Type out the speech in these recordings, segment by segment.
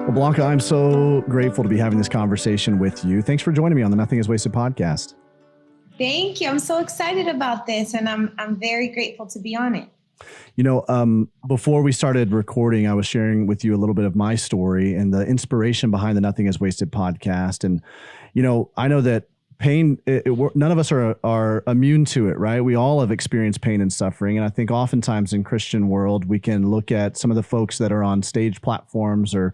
Well, Blanca, I'm so grateful to be having this conversation with you. Thanks for joining me on the Nothing is Wasted podcast. Thank you. I'm so excited about this, and I'm very grateful to be on it. You know, before we started recording, I was sharing with you a little bit of my story and the inspiration behind the Nothing is Wasted podcast. And, you know that pain, none of us are immune to it, right? We all have experienced pain and suffering. And I think oftentimes in Christian world, we can look at some of the folks that are on stage platforms or,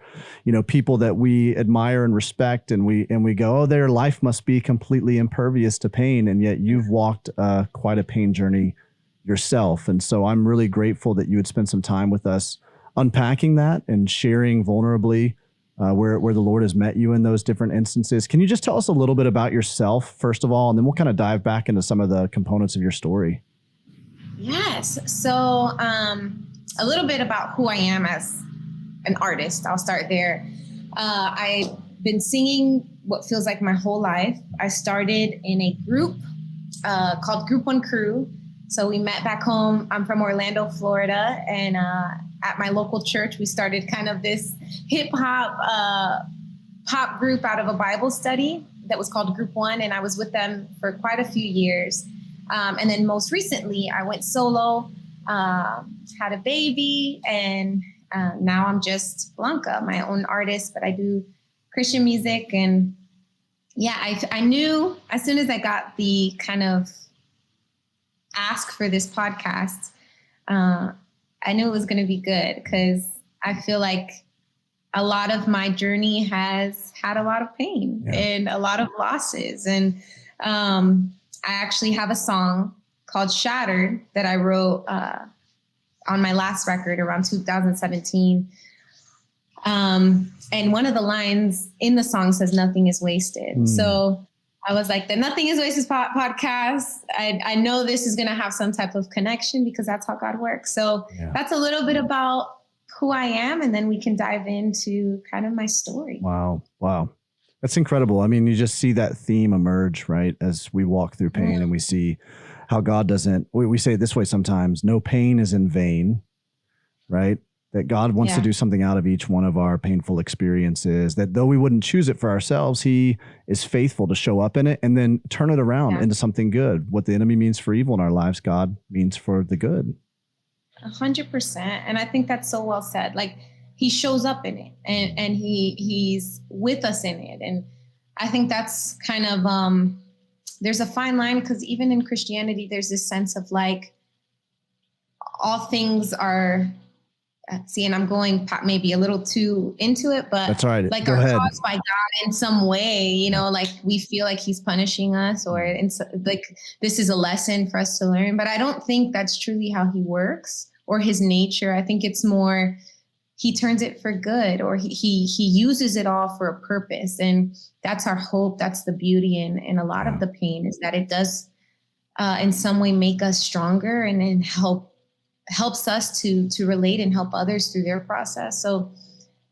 people that we admire and respect. And we go, oh, their life must be completely impervious to pain. And yet you've walked quite a pain journey yourself. And so I'm really grateful that you would spend some time with us unpacking that and sharing vulnerably where the Lord has met you in those different instances. Can you just tell us a little bit about yourself, first of all, and then we'll kind of dive back into some of the components of your story? Yes. So a little bit about who I am as an artist. I'll start there. I've been singing what feels like my whole life. I started in a group called Group One Crew. So we met back home. I'm from Orlando, Florida, and at my local church, we started kind of this hip hop pop group out of a Bible study that was called Group One, and I was with them for quite a few years. And then most recently, I went solo, had a baby, and now I'm just Blanca, my own artist, but I do Christian music. And yeah, I knew as soon as I got the kind of ask for this podcast, I knew it was going to be good because I feel like a lot of my journey has had a lot of pain and a lot of losses. And I actually have a song called Shattered that I wrote on my last record around 2017. And one of the lines in the song says, "Nothing is wasted." So I was like, the Nothing is Wasted podcast. I know this is going to have some type of connection because that's how God works. So that's a little bit about who I am. And then we can dive into kind of my story. Wow. That's incredible. I mean, you just see that theme emerge, right? As we walk through pain and we see how God doesn't, we say it this way sometimes, no pain is in vain, right? That God wants to do something out of each one of our painful experiences, that though we wouldn't choose it for ourselves, he is faithful to show up in it and then turn it around into something good. What the enemy means for evil in our lives, God means for the good. 100%. And I think that's so well said. Like he shows up in it and he's with us in it. And I think that's kind of, there's a fine line because even in Christianity, there's this sense of like all things are, and I'm going maybe a little too into it, but that's all right. Like are caused by God in some way, like we feel like he's punishing us or like this is a lesson for us to learn. But I don't think that's truly how he works or his nature. I think it's more, he turns it for good or he uses it all for a purpose. And that's our hope. That's the beauty in a lot of the pain is that it does in some way make us stronger and then helps us to relate and help others through their process. So,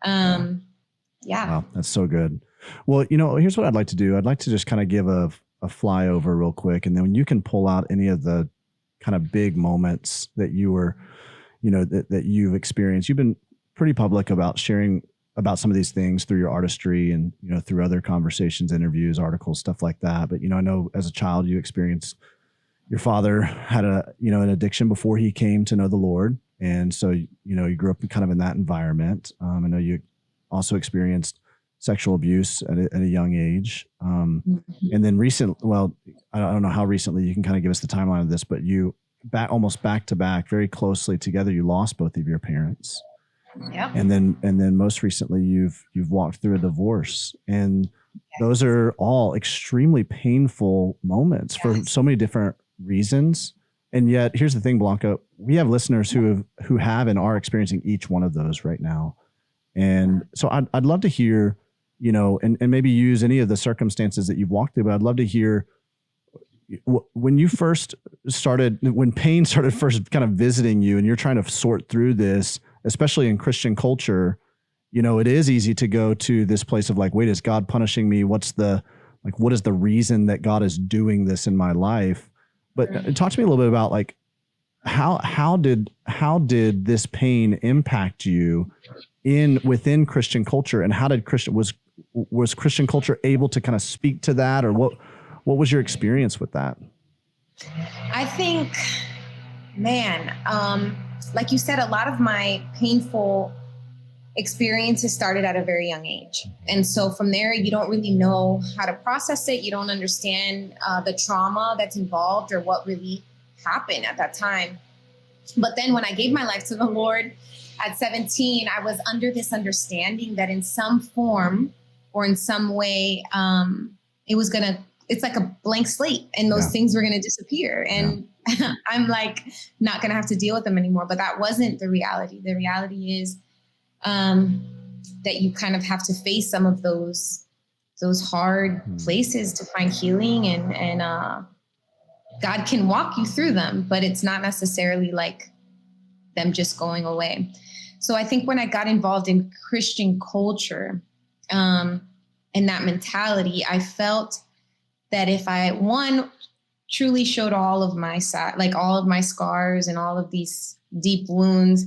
Wow, that's so good. Well, here's what I'd like to do. I'd like to just kind of give a flyover real quick. And then when you can pull out any of the kind of big moments that you were, that you've experienced. You've been pretty public about sharing about some of these things through your artistry and, through other conversations, interviews, articles, stuff like that. But, I know as a child, you experienced your father had an addiction before he came to know the Lord. And so, you grew up kind of in that environment. I know you also experienced sexual abuse at a young age. And then I don't know how recently, you can kind of give us the timeline of this, but you almost back to back very closely together, you lost both of your parents. Yep. And then most recently you've walked through a divorce, and those are all extremely painful moments for so many different reasons. And yet here's the thing, Blanca, we have listeners who have and are experiencing each one of those right now. And so I'd love to hear, and maybe use any of the circumstances that you've walked through, but I'd love to hear when you first started, when pain started first kind of visiting you and you're trying to sort through this, especially in Christian culture, it is easy to go to this place of like, wait, is God punishing me? What is the reason that God is doing this in my life? But talk to me a little bit about like how did this pain impact you within Christian culture, and how did was Christian culture able to kind of speak to that, or what was your experience with that? I think, man, like you said, a lot of my painful experiences started at a very young age. And so from there, you don't really know how to process it. You don't understand the trauma that's involved or what really happened at that time. But then when I gave my life to the Lord at 17, I was under this understanding that in some form or in some way, it's like a blank slate, and those things were going to disappear. And I'm like, not going to have to deal with them anymore. But that wasn't the reality. The reality is that you kind of have to face some of those hard places to find healing, and God can walk you through them, but it's not necessarily like them just going away. So I think when I got involved in Christian culture, and that mentality, I felt that if I, one, truly showed all of my all of my scars and all of these deep wounds,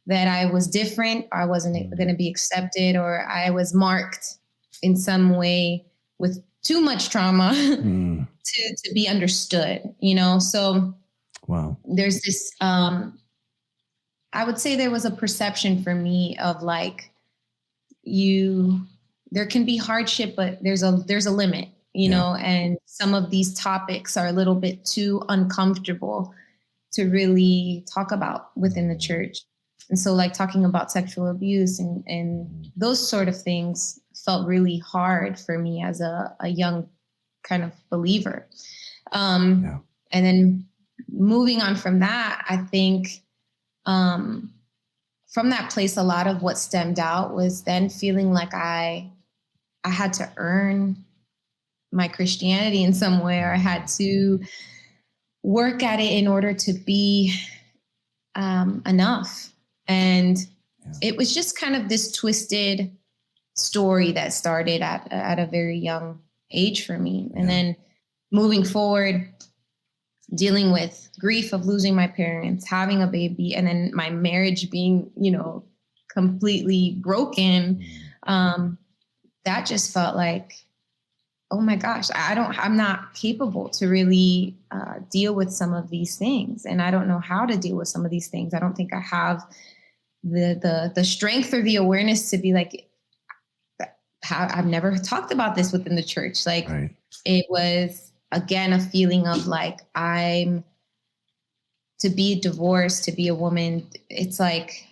that I was different, I wasn't going to be accepted, or I was marked in some way with too much trauma to be understood, So wow, there's this, I would say there was a perception for me of like, there can be hardship, but there's a limit, and some of these topics are a little bit too uncomfortable to really talk about within the church. And so like talking about sexual abuse and those sort of things felt really hard for me as a young kind of believer. And then moving on from that, I think from that place, a lot of what stemmed out was then feeling like I had to earn my Christianity in some way, or I had to work at it in order to be enough. And it was just kind of this twisted story that started at a very young age for me. And then moving forward, dealing with grief of losing my parents, having a baby, and then my marriage being, completely broken. That just felt like, oh my gosh, I'm not capable to really deal with some of these things. And I don't know how to deal with some of these things. I don't think I have the strength or the awareness to be like, I've never talked about this within the church. Like It was, again, a feeling of like, to be divorced, to be a woman, it's like,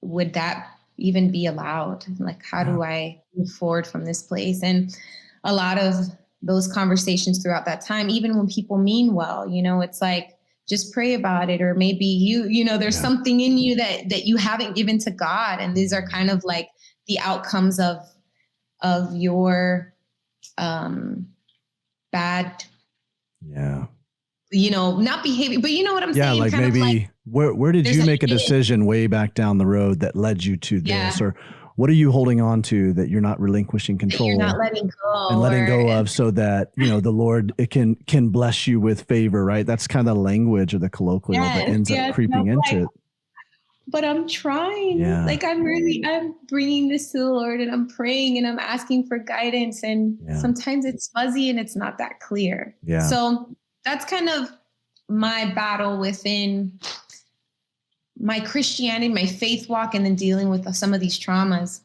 would that even be allowed? Like, how do I move forward from this place? And a lot of those conversations throughout that time, even when people mean well, it's like, just pray about it. Or maybe there's something in you that you haven't given to God. And these are kind of like the outcomes of your bad, not behavior, but you know what I'm saying? Like kind maybe of like, where did you make a decision way back down the road that led you to this? Or what are you holding on to that you're not relinquishing control? You're not letting go. And letting go of, so that, the Lord, it can bless you with favor, right? That's kind of the language or the colloquial that ends up creeping into it. But I'm trying. Like I'm bringing this to the Lord, and I'm praying, and I'm asking for guidance. And sometimes it's fuzzy and it's not that clear. So that's kind of my battle within my Christianity, my faith walk, and then dealing with some of these traumas.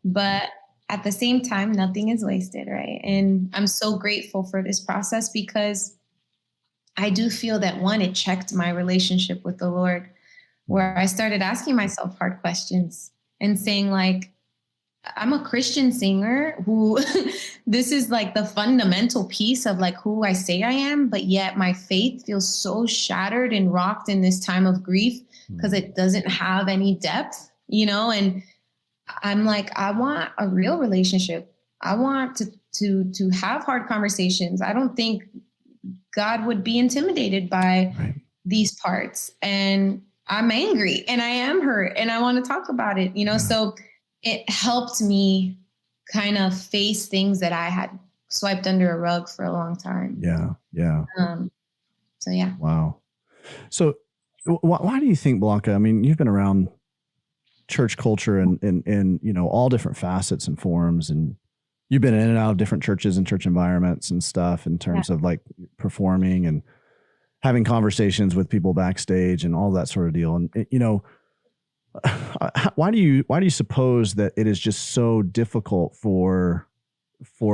But at the same time, nothing is wasted, right? And I'm so grateful for this process, because I do feel that, one, it checked my relationship with the Lord, where I started asking myself hard questions and saying, like, I'm a Christian singer who this is like the fundamental piece of like who I say I am, but yet my faith feels so shattered and rocked in this time of grief because it doesn't have any depth, and I'm like, I want a real relationship. I want to have hard conversations. I don't think God would be intimidated by these parts. And I'm angry and I am hurt and I want to talk about it, so it helped me kind of face things that I had swiped under a rug for a long time. Yeah. So yeah. Wow. So why do you think, Blanca? I mean, you've been around church culture and all different facets and forms, and you've been in and out of different churches and church environments and stuff in terms of like performing and having conversations with people backstage and all that sort of deal. And why do you suppose that it is just so difficult for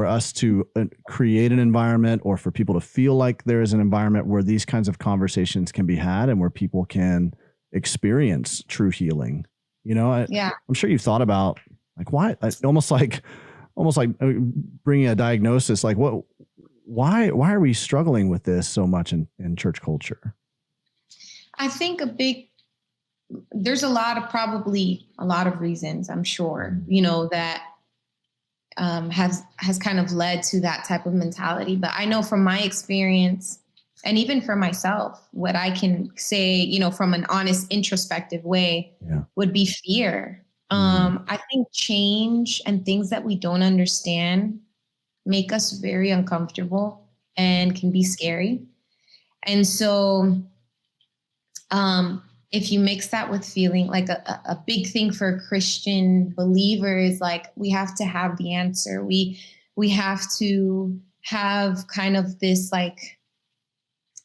us to create an environment, or for people to feel like there is an environment where these kinds of conversations can be had and where people can experience true healing? I'm sure you've thought about like why, almost like bringing a diagnosis, like why are we struggling with this so much in church culture? I think there's probably a lot of reasons, I'm sure, that has kind of led to that type of mentality. But I know from my experience, and even for myself, what I can say, from an honest, introspective way, would be fear. I think change and things that we don't understand make us very uncomfortable and can be scary. And so if you mix that with feeling like a big thing for a Christian believer is like, we have to have the answer. We have to have kind of this like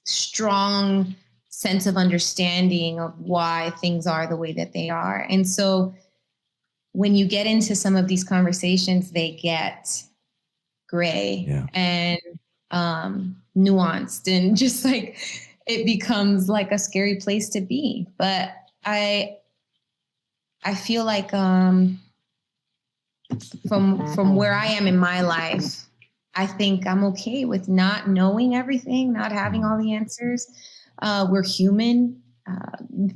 strong sense of understanding of why things are the way that they are. And so when you get into some of these conversations, they get gray and nuanced, and just like it becomes like a scary place to be. But I feel like from where I am in my life, I think I'm okay with not knowing everything, not having all the answers. We're human.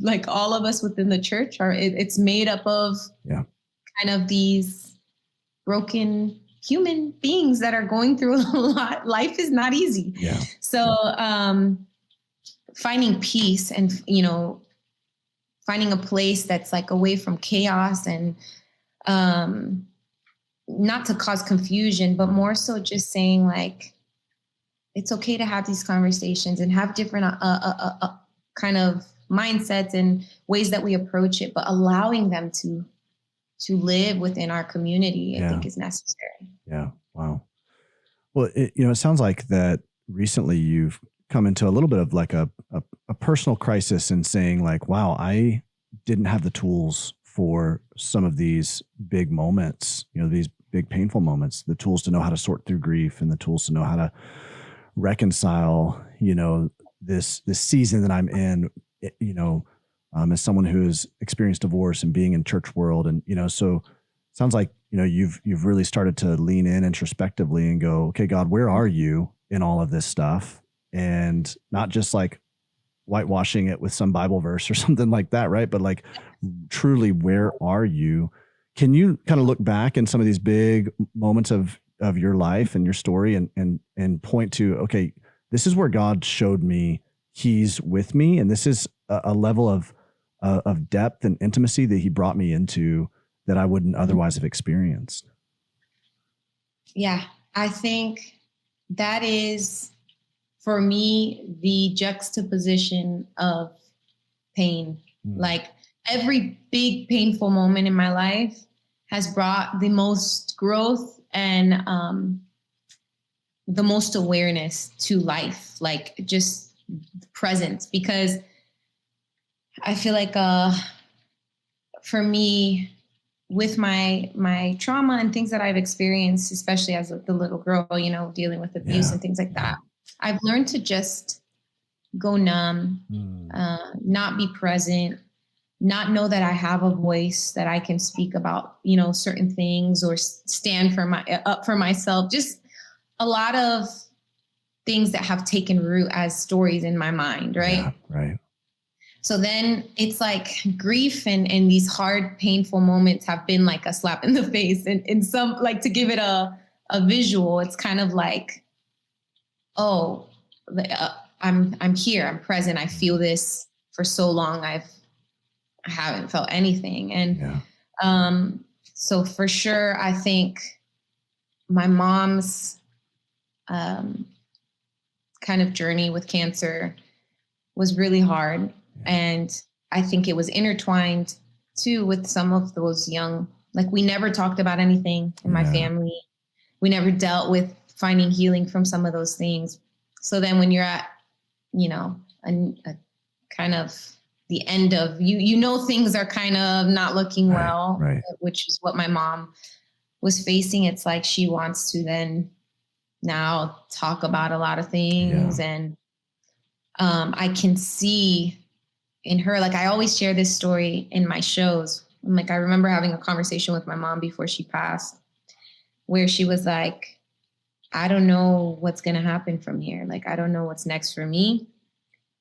Like all of us within the church it's made up of kind of these broken human beings that are going through a lot. Life is not easy. So finding peace and, finding a place that's like away from chaos and not to cause confusion, but more so just saying like, it's okay to have these conversations and have different kind of mindsets and ways that we approach it, but allowing them to live within our community, I think is necessary. Yeah. Wow. Well, it sounds like that recently you've come into a little bit of like a personal crisis and saying like, wow, I didn't have the tools for some of these big moments, these big painful moments, the tools to know how to sort through grief and the tools to know how to reconcile, this season that I'm in, as someone who has experienced divorce and being in church world. And, so it sounds like, you've really started to lean in introspectively and go, okay, God, where are you in all of this stuff? And not just like whitewashing it with some Bible verse or something like that. Right. But like truly, where are you? Can you kind of look back in some of these big moments of your life and your story and point to, okay, this is where God showed me he's with me. And this is a level of depth and intimacy that he brought me into that I wouldn't otherwise have experienced. Yeah, I think that is, for me, the juxtaposition of pain. Like every big painful moment in my life has brought the most growth and the most awareness to life, like just presence. Because I feel like for me, with my trauma and things that I've experienced, especially as the little girl, dealing with abuse and things like that, I've learned to just go numb, not be present, not know that I have a voice that I can speak about, certain things or stand up for myself. Just a lot of things that have taken root as stories in my mind. Right. Yeah, right. So then it's like grief and these hard, painful moments have been like a slap in the face. And in some, like, to give it a visual, it's kind of like, oh, I'm here, I'm present. I feel this for so long. I haven't felt anything. And so for sure, I think my mom's kind of journey with cancer was really hard. And I think it was intertwined too with some of those young, like we never talked about anything in my family. We never dealt with finding healing from some of those things. So then when you're at, you know, a kind of the end of things are kind of not looking well, which is what my mom was facing. It's like she wants to then now talk about a lot of things. And I can see in her, like I always share this story in my shows. Like I remember having a conversation with my mom before she passed, where she was like, I don't know what's going to happen from here. Like, I don't know what's next for me.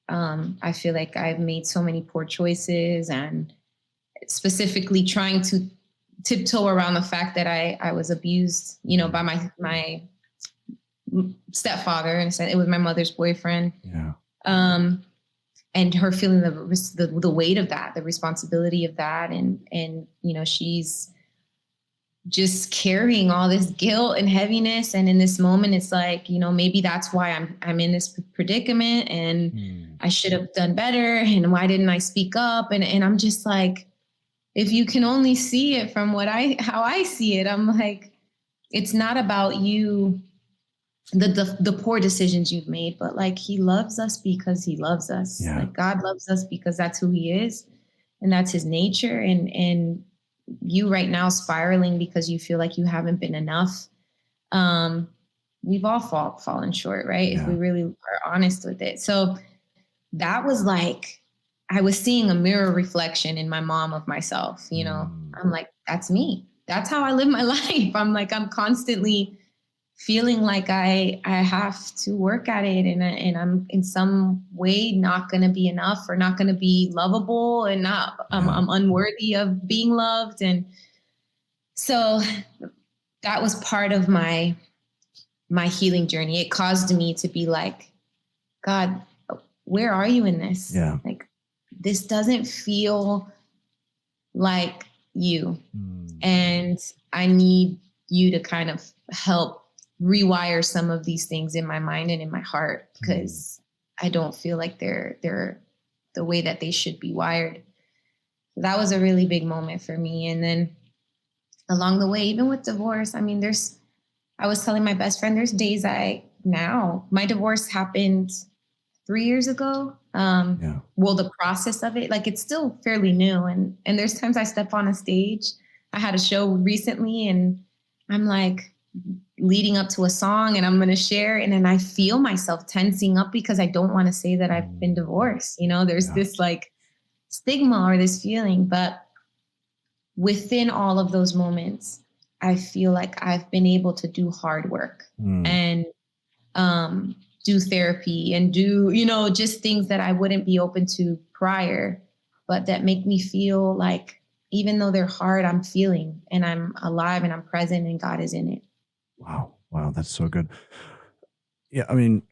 I feel like I've made so many poor choices, and specifically trying to tiptoe around the fact that I was abused, you know, by my stepfather. And it was my mother's boyfriend. Yeah. And her feeling the weight of that, the responsibility of that. And, you know, she's just carrying all this guilt and heaviness. And in this moment, it's like, you know, maybe that's why I'm in this predicament, and I should have done better. And why didn't I speak up? And I'm just like, if you can only see it from how I see it, I'm like, it's not about you, the poor decisions you've made, but like he loves us because he loves us. Yeah. Like God loves us because that's who he is, and that's his nature. And you right now spiraling because you feel like you haven't been enough. We've all fallen short, right? Yeah. If we really are honest with it. So that was like, I was seeing a mirror reflection in my mom of myself, you know. I'm like, that's me. That's how I live my life. I'm like, I'm constantly feeling like I have to work at it, and I'm in some way not going to be enough, or not going to be lovable, and I'm unworthy of being loved. And so that was part of my healing journey. It caused me to be like, God, where are you in this? Yeah. Like, this doesn't feel like you. And I need you to kind of help rewire some of these things in my mind and in my heart, because I don't feel like they're the way that they should be wired. That was a really big moment for me. And then along the way, even with divorce, I mean, I was telling my best friend, there's days my divorce happened 3 years ago. Well, the process of it, like, it's still fairly new. And there's times I step on a stage. I had a show recently, and I'm like leading up to a song, and I'm going to share. And then I feel myself tensing up because I don't want to say that I've been divorced. You know, there's this like stigma or this feeling, but within all of those moments, I feel like I've been able to do hard work and do therapy and do, you know, just things that I wouldn't be open to prior, but that make me feel like even though they're hard, I'm feeling and I'm alive and I'm present and God is in it. Wow. That's so good. Yeah. I mean,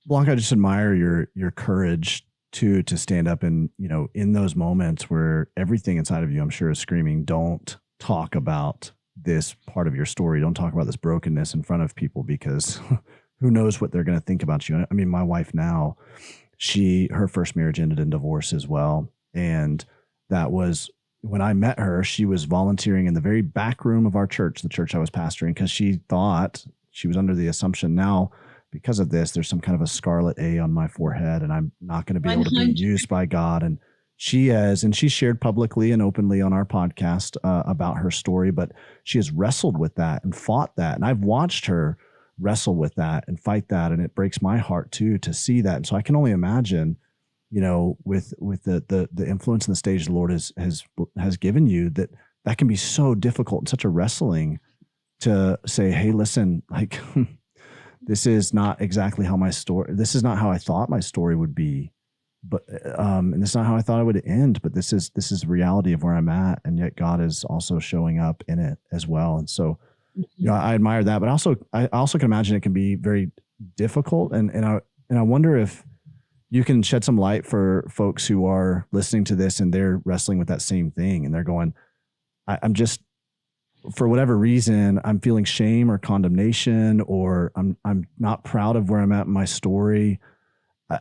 Blanca, I just admire your courage to stand up and, you know, in those moments where everything inside of you, I'm sure, is screaming, don't talk about this part of your story. Don't talk about this brokenness in front of people, because who knows what they're going to think about you. I mean, my wife now, her first marriage ended in divorce as well. And that was when I met her. She was volunteering in the very back room of our church, the church I was pastoring, because she thought, she was under the assumption, now because of this, there's some kind of a scarlet A on my forehead and I'm not going to be able to be used by God. And she shared publicly and openly on our podcast about her story, but she has wrestled with that and fought that. And I've watched her wrestle with that and fight that. And it breaks my heart too, to see that. And so I can only imagine, you know, with the influence and the stage the Lord has given you, that can be so difficult and such a wrestling to say, hey, listen, like, this is not exactly how this is not how I thought my story would be, but, and this is not how I thought it would end, but this is the reality of where I'm at. And yet God is also showing up in it as well. And so, you know, I admire that, but I also can imagine it can be very difficult. And I wonder if you can shed some light for folks who are listening to this and they're wrestling with that same thing. And they're going, I'm just, for whatever reason, I'm feeling shame or condemnation, or I'm not proud of where I'm at in my story.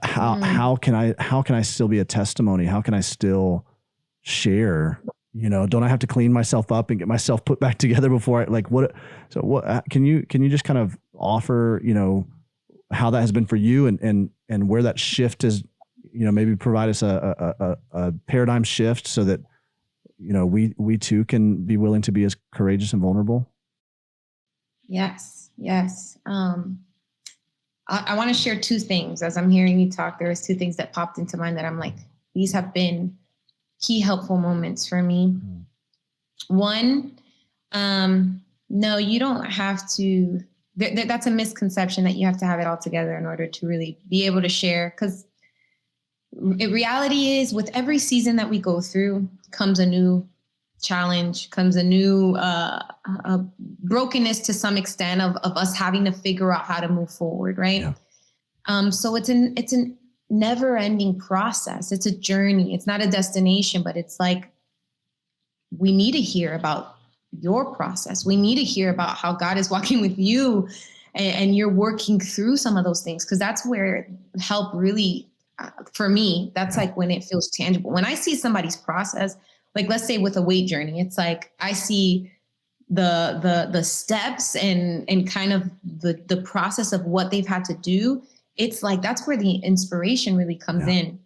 how can I still be a testimony? How can I still share? You know, don't I have to clean myself up and get myself put back together before I like what? So what can you just kind of offer, you know, how that has been for you and where that shift is, you know, maybe provide us a paradigm shift so that, you know, we too can be willing to be as courageous and vulnerable. Yes. Yes. I want to share two things. As I'm hearing you talk, there was two things that popped into mind that I'm like, these have been key helpful moments for me. One, no, you don't have to, that's a misconception that you have to have it all together in order to really be able to share. Because reality is with every season that we go through comes a new challenge, comes a new brokenness to some extent of us having to figure out how to move forward. Right. Yeah. So it's an never ending process. It's a journey. It's not a destination, but it's like, we need to hear about your process. We need to hear about how God is walking with you and you're working through some of those things. Cause that's where help really, for me, that's like when it feels tangible. When I see somebody's process, like let's say with a weight journey, it's like, I see the steps and kind of the process of what they've had to do. It's like, that's where the inspiration really comes in.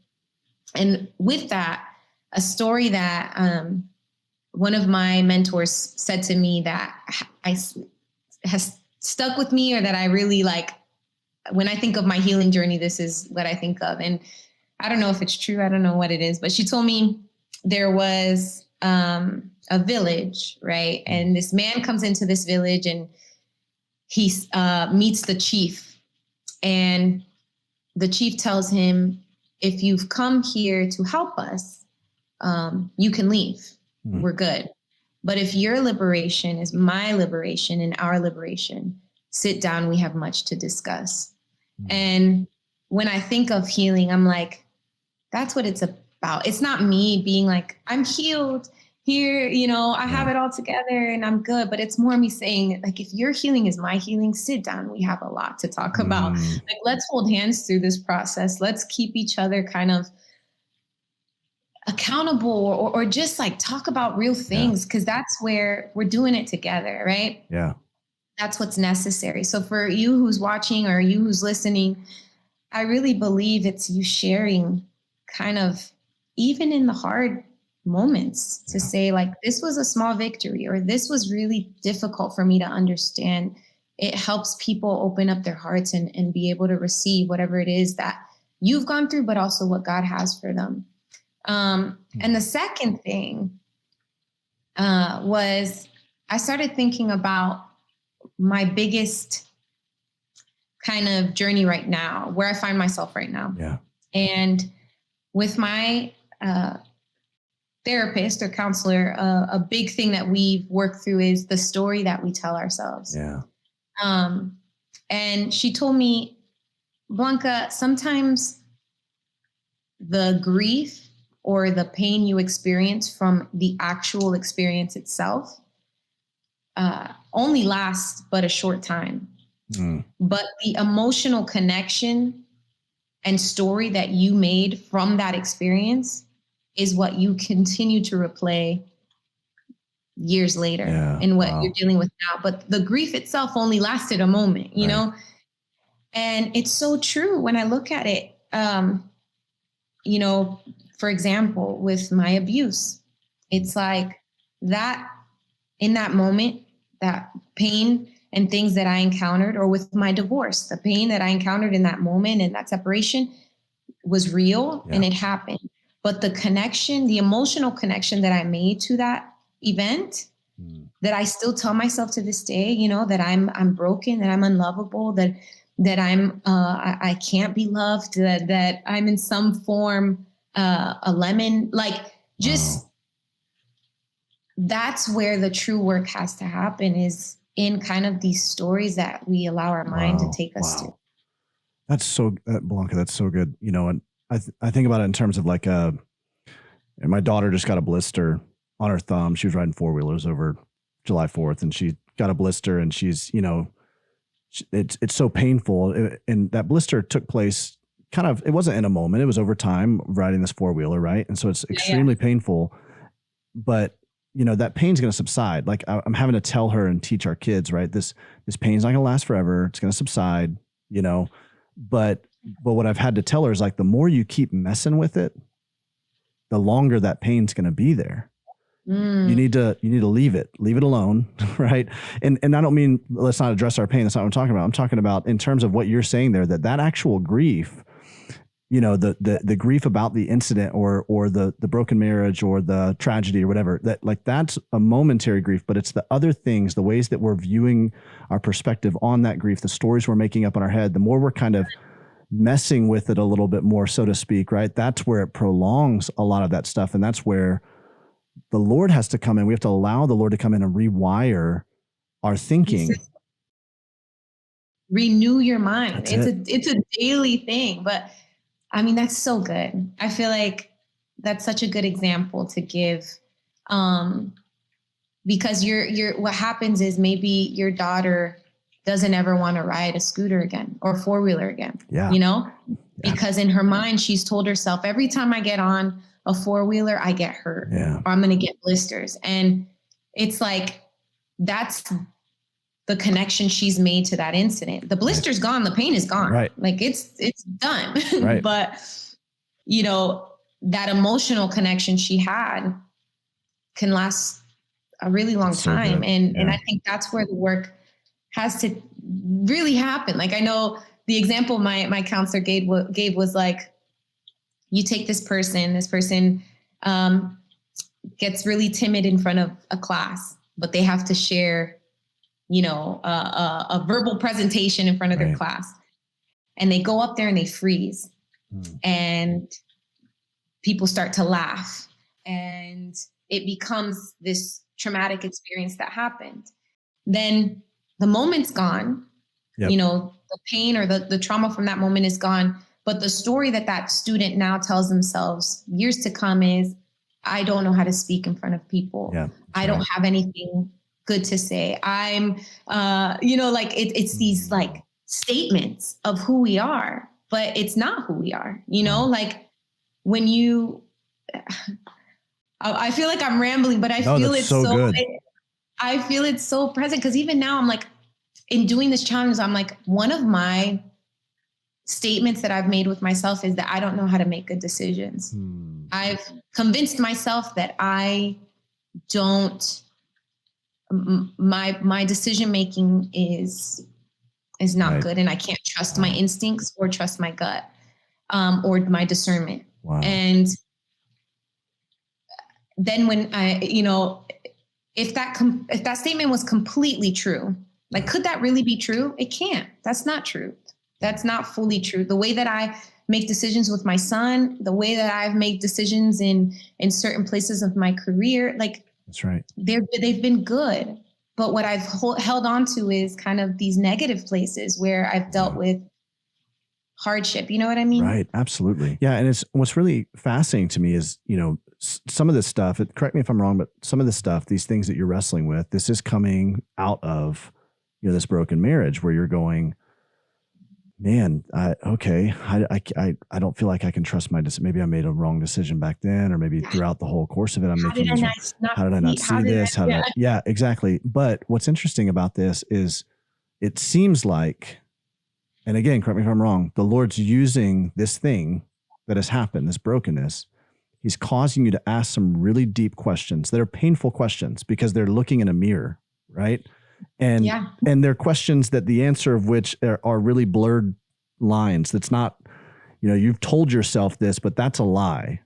And with that, a story that, one of my mentors said to me that has stuck with me, or that I really like, when I think of my healing journey, this is what I think of. And I don't know if it's true. I don't know what it is, but she told me there was a village, right? And this man comes into this village and he meets the chief. And the chief tells him, if you've come here to help us, you can leave. We're good. But if your liberation is my liberation and our liberation, sit down. We have much to discuss. And when I think of healing, I'm like, that's what it's about. It's not me being like, I'm healed here, you know, I have it all together and I'm good. But it's more me saying, like, if your healing is my healing, sit down. We have a lot to talk about. Like, let's hold hands through this process. Let's keep each other kind of accountable or just like talk about real things. Cause that's where we're doing it together. Right. Yeah. That's what's necessary. So for you who's watching or you who's listening, I really believe it's you sharing kind of even in the hard moments to say like, this was a small victory, or this was really difficult for me to understand. It helps people open up their hearts and be able to receive whatever it is that you've gone through, but also what God has for them. And the second thing was I started thinking about my biggest kind of journey right now, where I find myself right now. Yeah. And with my therapist or counselor, a big thing that we've worked through is the story that we tell ourselves. Yeah. And she told me, Blanca, sometimes the grief or the pain you experience from the actual experience itself only lasts but a short time. But the emotional connection and story that you made from that experience is what you continue to replay years later in what you're dealing with now. But the grief itself only lasted a moment, you know? And it's so true when I look at it, you know, for example, with my abuse, it's like that in that moment, that pain and things that I encountered, or with my divorce, the pain that I encountered in that moment and that separation was real and it happened. But the connection, the emotional connection that I made to that event, that I still tell myself to this day, you know, that I'm broken, that I'm unlovable, that I'm I can't be loved, that I'm in some form a lemon, like just that's where the true work has to happen, is in kind of these stories that we allow our mind to take us to. That's so Blanca, that's so good. You know, and I think about it in terms of like and my daughter just got a blister on her thumb. She was riding 4-wheelers over July 4th and she got a blister, and she's, you know, it's so painful. And that blister took place it wasn't in a moment. It was over time riding this four-wheeler. Right. And so it's extremely painful, but that pain's going to subside. Like I'm having to tell her and teach our kids, right? This pain's not going to last forever. It's going to subside, but what I've had to tell her is like, the more you keep messing with it, the longer that pain's going to be there. You need to leave it alone. Right. And I don't mean, let's not address our pain. That's not what I'm talking about. I'm talking about in terms of what you're saying there, that actual grief, the grief about the incident or the broken marriage or the tragedy or whatever, that's a momentary grief, but it's the other things, the ways that we're viewing our perspective on that grief, the stories we're making up in our head, the more we're kind of messing with it a little bit more, so to speak, right? That's where it prolongs a lot of that stuff. And that's where the Lord has to come in. We have to allow the Lord to come in and rewire our thinking. Renew your mind. It's a daily thing, but I mean, that's so good. I feel like that's such a good example to give. Because what happens is maybe your daughter doesn't ever want to ride a scooter again or four-wheeler again, because in her mind, she's told herself, every time I get on a four-wheeler, I get hurt or I'm going to get blisters. And it's like, that's the connection she's made to that incident. The blister's gone. The pain is gone. Right. Like it's done. Right. But that emotional connection she had can last a really long time. And I think that's where the work has to really happen. Like I know the example my counselor gave was like, you take this person gets really timid in front of a class, but they have to share, a verbal presentation in front of their class. And they go up there and they freeze and people start to laugh and it becomes this traumatic experience that happened. Then the moment's gone, the pain or the trauma from that moment is gone. But the story that student now tells themselves years to come is, I don't know how to speak in front of people. Yeah, I don't have anything good to say. I'm, it's these like statements of who we are, but it's not who we are, like when you, I feel like I'm rambling, but I feel it's so good. I feel it's so present. Cause even now I'm like, in doing this challenge, I'm like, one of my statements that I've made with myself is that I don't know how to make good decisions. I've convinced myself that I don't, my decision-making is not good. And I can't trust my instincts or trust my gut, or my discernment. Wow. And then when if that statement was completely true, like, could that really be true? It can't. That's not true. That's not fully true. The way that I make decisions with my son, the way that I've made decisions in certain places of my career, like, that's right. They've been good. But what I've held on to is kind of these negative places where I've dealt with hardship. You know what I mean? Right. Absolutely. Yeah. And what's really fascinating to me is, some of this stuff, correct me if I'm wrong, but some of this stuff, these things that you're wrestling with, this is coming out of, this broken marriage where you're going, man, I don't feel like I can trust my decision. Maybe I made a wrong decision back then, or maybe throughout the whole course of it, how did I not see this? Yeah, exactly. But what's interesting about this is it seems like, and again, correct me if I'm wrong, the Lord's using this thing that has happened, this brokenness. He's causing you to ask some really deep questions that are painful questions because they're looking in a mirror, right? And they're questions that the answer of which are really blurred lines. That's not, you've told yourself this, but that's a lie.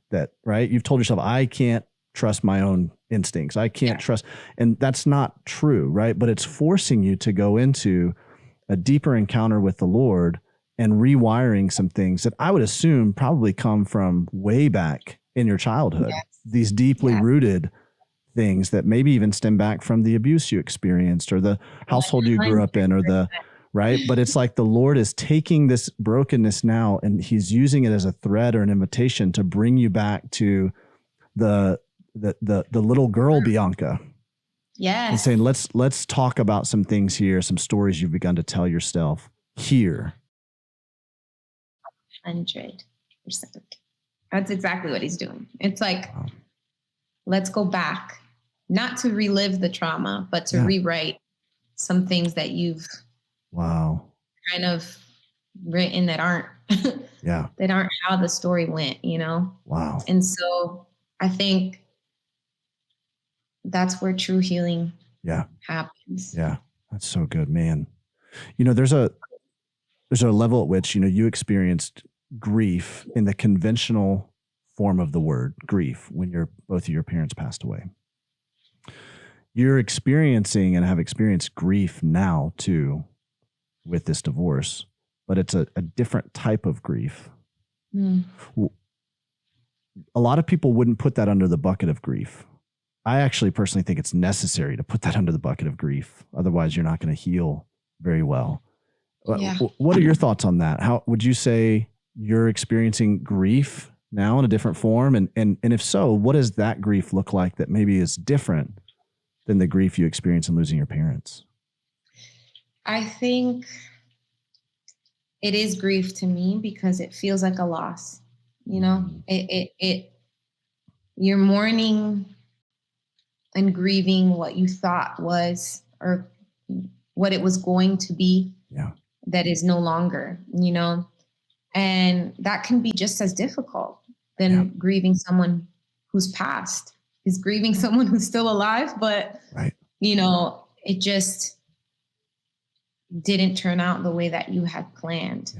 Right? You've told yourself, I can't trust my own instincts. I can't trust, and that's not true, right? But it's forcing you to go into a deeper encounter with the Lord and rewiring some things that I would assume probably come from way back in your childhood. Yes. These deeply rooted things that maybe even stem back from the abuse you experienced or the household you grew up in, or right. But it's like the Lord is taking this brokenness now and he's using it as a thread or an invitation to bring you back to the little girl, Blanca. Yeah. And saying, let's talk about some things here, some stories you've begun to tell yourself here. 100%. That's exactly what he's doing. It's like, let's go back, not to relive the trauma, but to rewrite some things that you've kind of written that aren't that aren't how the story went, you know? Wow. And so I think that's where true healing happens. Yeah. That's so good, man. You know, there's a level at which, you know, you experienced grief in the conventional form of the word grief when both of your parents passed away. You're experiencing and have experienced grief now too with this divorce, but it's a different type of grief. A lot of people wouldn't put that under the bucket of grief. I actually personally think it's necessary to put that under the bucket of grief. Otherwise, you're not going to heal very well. Yeah. What are your thoughts on that? How would you say you're experiencing grief now in a different form? And if so, what does that grief look like that maybe is different than the grief you experience in losing your parents? I think it is grief to me because it feels like a loss. You know, you're mourning and grieving what you thought was, or what it was going to be, that is no longer, you know, and that can be just as difficult than grieving someone who's passed. Is grieving someone who's still alive, but you know, it just didn't turn out the way that you had planned.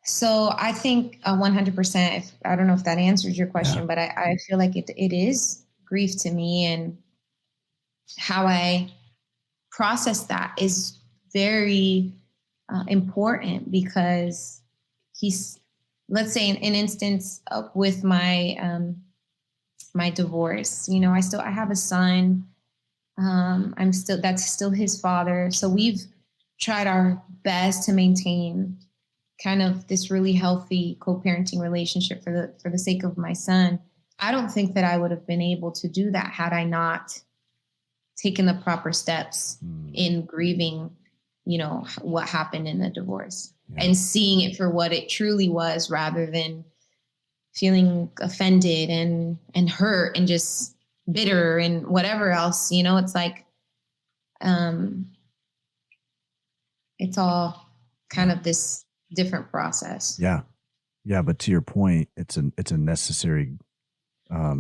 So I think 100%, I don't know if that answers your question, but I feel like it is grief to me, and how I process that is very important, because let's say an instance with my my divorce, you know, I have a son. That's still his father. So we've tried our best to maintain kind of this really healthy co-parenting relationship for the sake of my son. I don't think that I would have been able to do that had I not taken the proper steps in grieving, you know, what happened in the divorce, and seeing it for what it truly was, rather than feeling offended and hurt and just bitter and whatever else, you know. It's like, it's all kind of this different process. Yeah. But to your point, it's a necessary,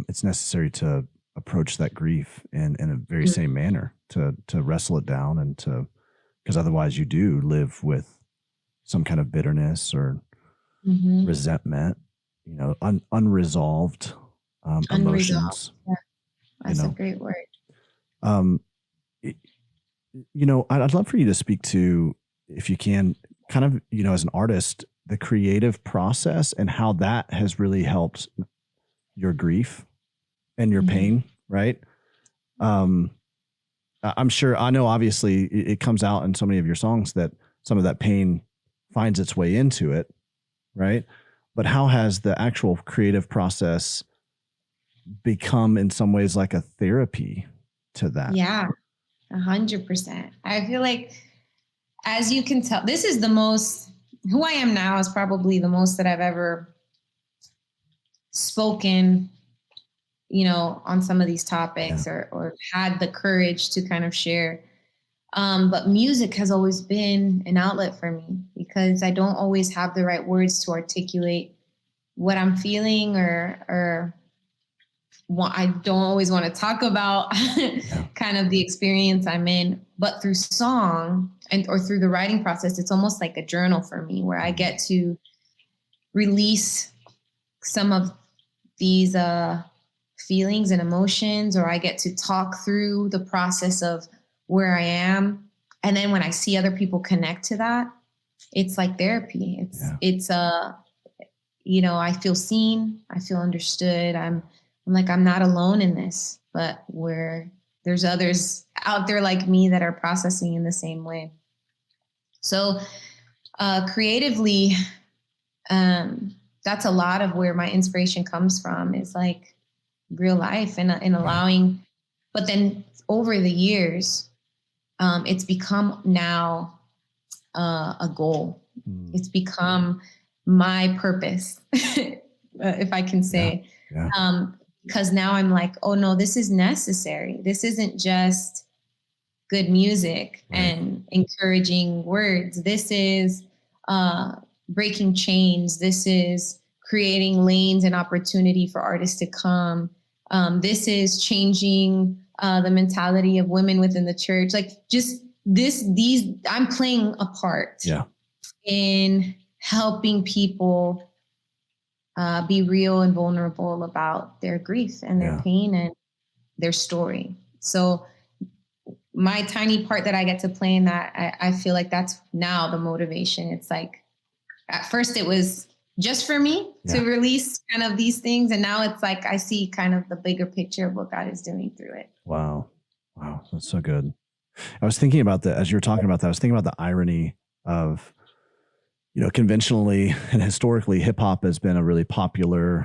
it's necessary to approach that grief in a very same manner, to wrestle it down, and because otherwise you do live with some kind of bitterness or resentment, you know, unresolved emotions. Yeah. That's a great word. You know, I'd love for you to speak to, if you can, kind of, you know, as an artist, the creative process and how that has really helped your grief and your pain, right? I'm sure, I know obviously it comes out in so many of your songs that some of that pain finds its way into it, right? But how has the actual creative process become in some ways like a therapy to that? Yeah, 100%. I feel like, as you can tell, this is the most, who I am now is probably the most that I've ever spoken, you know, on some of these topics, or had the courage to kind of share. But music has always been an outlet for me, because I don't always have the right words to articulate what I'm feeling, or I don't always want to talk about kind of the experience I'm in, but through song or through the writing process, it's almost like a journal for me, where I get to release some of these feelings and emotions, or I get to talk through the process of where I am. And then when I see other people connect to that, it's like therapy. It's you know, I feel seen, I feel understood. I'm like, I'm not alone in this, but there's others out there like me that are processing in the same way. So creatively, that's a lot of where my inspiration comes from, is like real life and allowing, but then over the years, it's become now a goal. It's become my purpose, if I can say. Because now I'm like, oh no, this is necessary. This isn't just good music and encouraging words. This is breaking chains. This is creating lanes and opportunity for artists to come. This is changing the mentality of women within the church. Like just I'm playing a part in helping people be real and vulnerable about their grief and their pain and their story. So my tiny part that I get to play in that, I feel like that's now the motivation. It's like, at first it was just for me to release kind of these things. And now it's like, I see kind of the bigger picture of what God is doing through it. Wow. That's so good. I was thinking about that as you were talking about that. I was thinking about the irony of, conventionally and historically, hip hop has been a really popular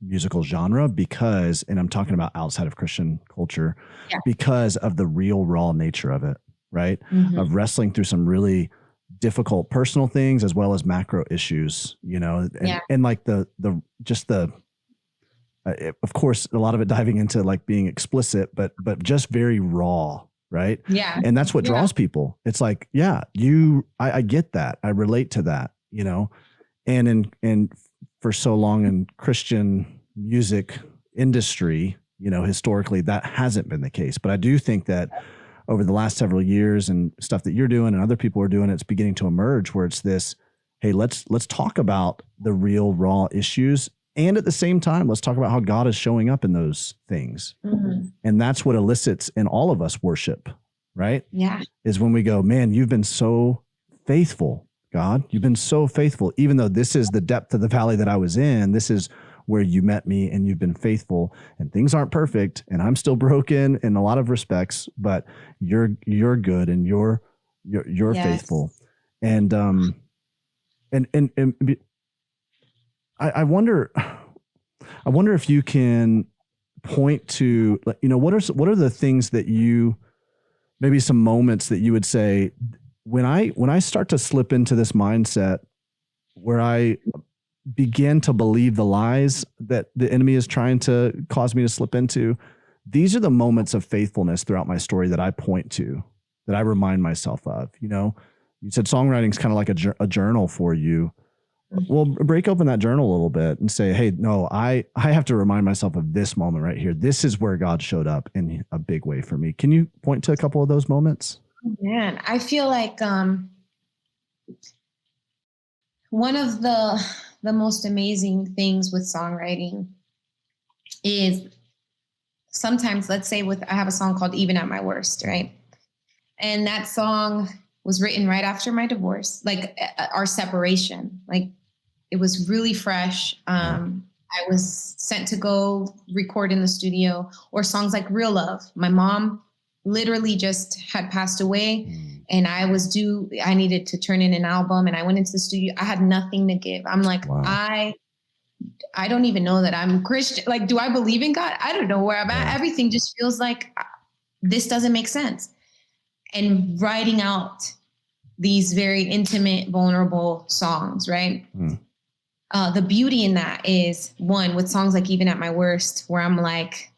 musical genre because, and I'm talking about outside of Christian culture, because of the real raw nature of it, right? Of wrestling through some really difficult personal things as well as macro issues, and like of course, a lot of it diving into like being explicit, but just very raw. Right. Yeah. And that's what draws people. It's like, I get that. I relate to that, and for so long in Christian music industry, historically that hasn't been the case. But I do think that over the last several years and stuff that you're doing and other people are doing, it's beginning to emerge where it's this, hey, let's talk about the real raw issues. And at the same time, let's talk about how God is showing up in those things. And that's what elicits in all of us worship, right? Yeah. Is when we go, man, you've been so faithful, God. You've been so faithful. Even though this is the depth of the valley that I was in, this is where you met me and you've been faithful and things aren't perfect. And I'm still broken in a lot of respects, but you're good and you're faithful. And I wonder if you can point to, what are the things that maybe some moments that you would say, when I start to slip into this mindset where I begin to believe the lies that the enemy is trying to cause me to slip into, these are the moments of faithfulness throughout my story that I point to, that I remind myself of. You said songwriting is kind of like a journal for you. Well, break open that journal a little bit and say, hey, no, I have to remind myself of this moment right here. This is where God showed up in a big way for me. Can you point to a couple of those moments? Man, I feel like one of the most amazing things with songwriting is sometimes, let's say I have a song called Even at My Worst, right? And that song was written right after my divorce, like our separation. Like it was really fresh. I was sent to go record in the studio, or songs like Real Love. My mom literally just had passed away and I needed to turn in an album, and I went into the studio. I had nothing to give. I'm like, wow. I don't even know that I'm Christian. Like, do I believe in God? I don't know where I'm at. Everything just feels like this doesn't make sense. And writing out these very intimate, vulnerable songs, right? The beauty in that is, one, with songs like Even at My Worst, where I'm like,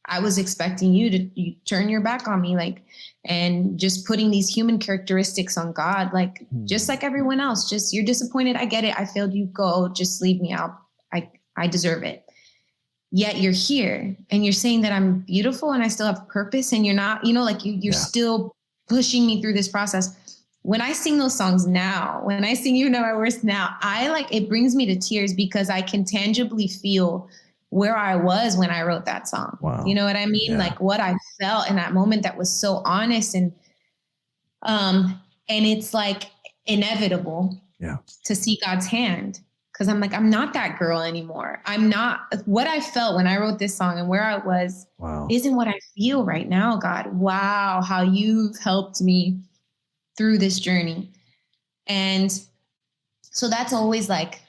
I was expecting you to turn your back on me, like, and just putting these human characteristics on God, like, just like everyone else, just, you're disappointed. I get it. I failed you. Go, just leave me out. I deserve it. Yet you're here and you're saying that I'm beautiful and I still have purpose, and you're not, like you're still pushing me through this process. When I sing those songs now, when I sing Even at My Worst now, it brings me to tears because I can tangibly feel where I was when I wrote that song. Wow. You know what I mean? Yeah. Like what I felt in that moment that was so honest, and it's like inevitable to see God's hand. Cause I'm like, I'm not that girl anymore. I'm not what I felt when I wrote this song, and where I was isn't what I feel right now, God. Wow. How you've helped me through this journey. And so that's always like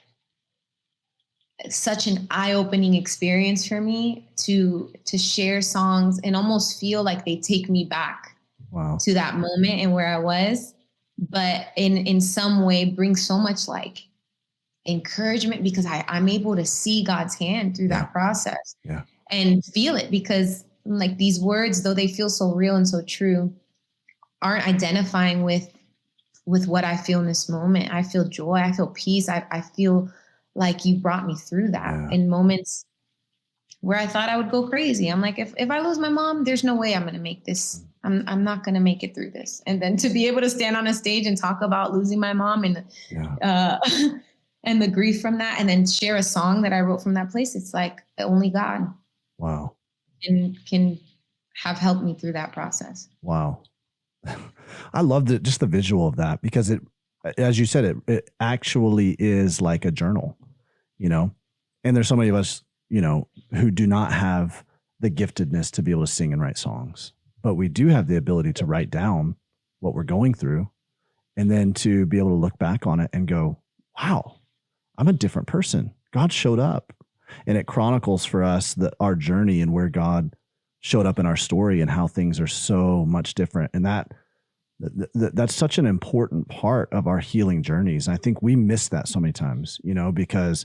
such an eye-opening experience for me to share songs and almost feel like they take me back to that moment and where I was. but in some way brings so much like encouragement, because I'm able to see God's hand through that process and feel it, because like these words, though they feel so real and so true, aren't identifying with what I feel in this moment. I feel joy. I feel peace. I feel like you brought me through that in moments where I thought I would go crazy. I'm like, if I lose my mom, there's no way I'm going to make this. I'm not going to make it through this. And then to be able to stand on a stage and talk about losing my mom and, and the grief from that, and then share a song that I wrote from that place. It's like only God. Wow. Can have helped me through that process. Wow. I love just the visual of that, because it, as you said, it actually is like a journal, you know, and there's so many of us, you know, who do not have the giftedness to be able to sing and write songs, but we do have the ability to write down what we're going through, and then to be able to look back on it and go, wow, I'm a different person. God showed up, and it chronicles for us our journey and where God showed up in our story and how things are so much different. And that's such an important part of our healing journeys. I think we miss that so many times, you know, because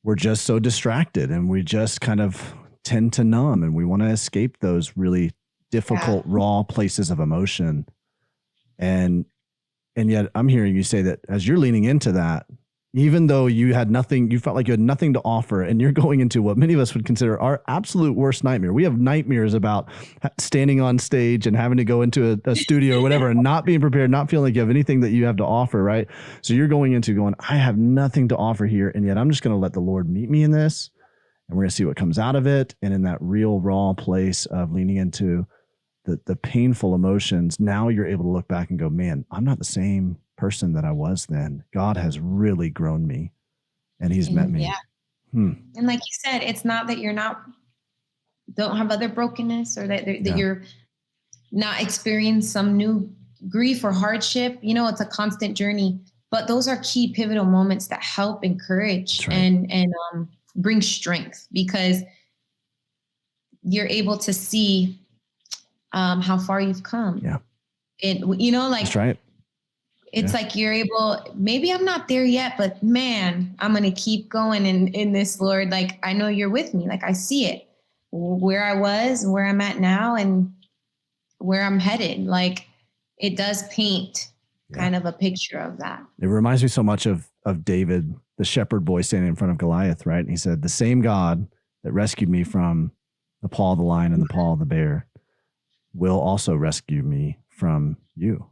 we're just so distracted, and we just kind of tend to numb, and we want to escape those really difficult, raw places of emotion. And yet I'm hearing you say that as you're leaning into that, even though you felt like you had nothing to offer, and you're going into what many of us would consider our absolute worst nightmare. We have nightmares about standing on stage and having to go into a studio or whatever, and not being prepared, not feeling like you have anything that you have to offer, right? So you're going, I have nothing to offer here, and yet I'm just going to let the Lord meet me in this, and we're going to see what comes out of it. And in that real raw place of leaning into the painful emotions, now you're able to look back and go, man, I'm not the same person that I was then. God has really grown me, and he's met me. And like you said, it's not that don't have other brokenness, or that you're not experiencing some new grief or hardship. You know, it's a constant journey, but those are key pivotal moments that help encourage and bring strength, because you're able to see how far you've come. You know, like, that's right. It's like you're able, maybe I'm not there yet, but man, I'm going to keep going in this, Lord. Like, I know you're with me. Like, I see it, where I was, where I'm at now, and where I'm headed. Like, it does paint kind of a picture of that. It reminds me so much of David, the shepherd boy standing in front of Goliath, right? And he said, the same God that rescued me from the paw of the lion and the paw of the bear will also rescue me from you.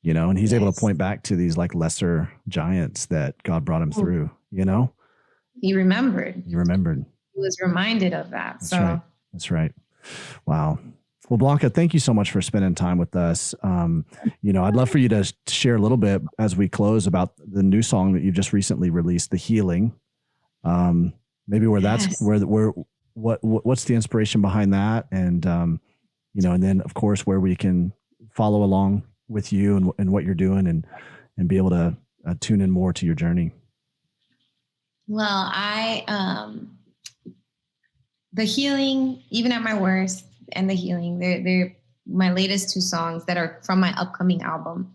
You know, and he's able to point back to these like lesser giants that God brought him through, you know? He remembered. He was reminded of that. That's right. Wow. Well, Blanca, thank you so much for spending time with us. You know, I'd love for you to share a little bit as we close about the new song that you just recently released, The Healing. Maybe what's the inspiration behind that? And, you know, and then of course, where we can follow along with you and what you're doing, and be able to tune in more to your journey. Well, The Healing, even at my worst, and The Healing, they're my latest two songs that are from my upcoming album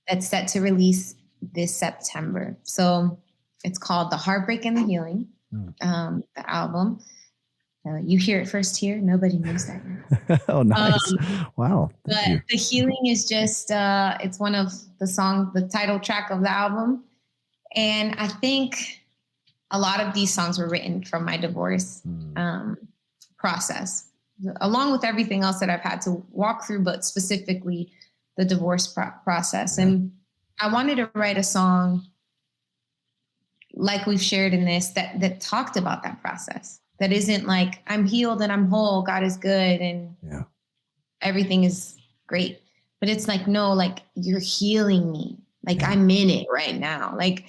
that's set to release this September. So it's called The Heartbreak and the Healing, the album. You hear it first here. Nobody knows that yet. Oh, nice. Wow. But The Healing is just, it's one of the songs, the title track of the album. And I think a lot of these songs were written from my divorce process, along with everything else that I've had to walk through, but specifically the divorce process. And I wanted to write a song like we've shared in this that talked about that process. That isn't like, I'm healed and I'm whole, God is good, and everything is great. But it's like, no, like, you're healing me. Like, I'm in it right now. Like,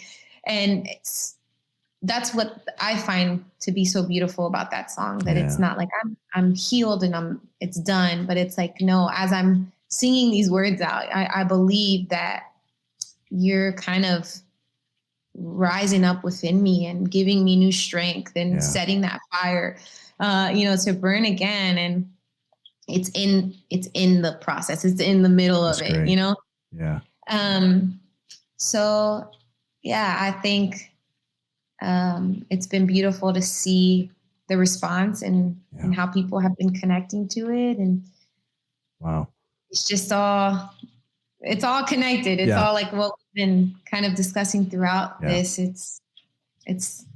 and that's what I find to be so beautiful about that song, that it's not like I'm healed and it's done, but it's like, no, as I'm singing these words out, I believe that you're kind of rising up within me and giving me new strength and setting that fire, to burn again. And it's in the process. It's in the middle of it, you know? Yeah. So yeah, I think it's been beautiful to see the response and how people have been connecting to it. And wow, it's just it's all connected. It's all like what we've been kind of discussing throughout this. It's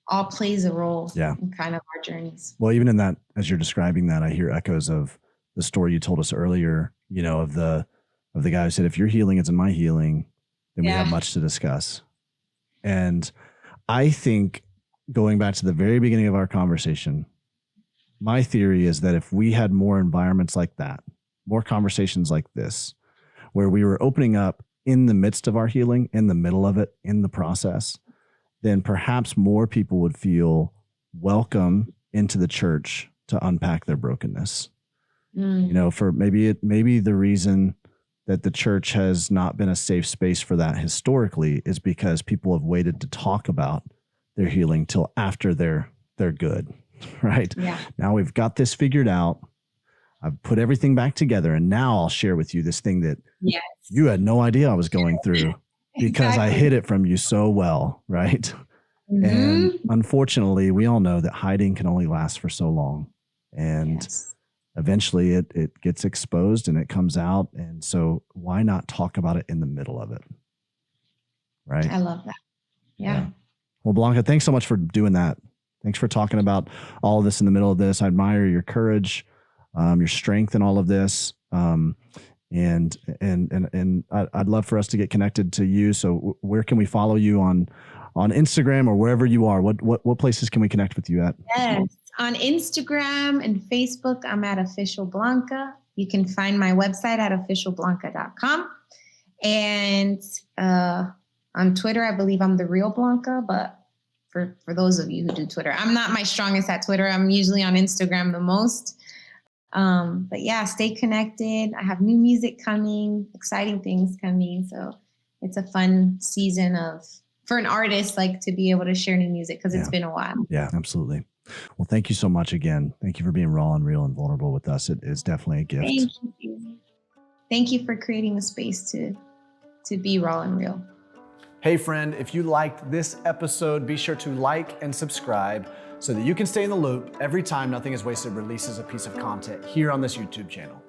all plays a role in kind of our journeys. Well, even in that, as you're describing that, I hear echoes of the story you told us earlier, you know, of the guy who said, if your healing isn't my healing, then we have much to discuss. And I think, going back to the very beginning of our conversation, my theory is that if we had more environments like that, more conversations like this, where we were opening up in the midst of our healing, in the middle of it, in the process, then perhaps more people would feel welcome into the church to unpack their brokenness. You know, for maybe the reason that the church has not been a safe space for that historically is because people have waited to talk about their healing till after they're good, right? Yeah. Now we've got this figured out. I've put everything back together, and now I'll share with you this thing that you had no idea I was going through because I hid it from you so well, right? And unfortunately, we all know that hiding can only last for so long. And eventually it gets exposed and it comes out. And so why not talk about it in the middle of it? Right. I love that. Yeah. Well, Blanca, thanks so much for doing that. Thanks for talking about all of this in the middle of this. I admire your courage, your strength in all of this. And I'd love for us to get connected to you. So where can we follow you on Instagram or wherever you are? What places can we connect with you at? Yes. On Instagram and Facebook, I'm at Official Blanca. You can find my website at officialblanca.com. And on Twitter, I believe I'm the real Blanca, but for those of you who do Twitter, I'm not my strongest at Twitter. I'm usually on Instagram the most. But yeah, stay connected. I have new music coming, exciting things coming. So it's a fun season for an artist, like, to be able to share new music because it's been a while. Yeah, absolutely. Well, thank you so much again. Thank you for being raw and real and vulnerable with us. It is definitely a gift. Thank you. Thank you for creating a space to be raw and real. Hey friend, if you liked this episode, be sure to like and subscribe so that you can stay in the loop every time Nothing is Wasted releases a piece of content here on this YouTube channel.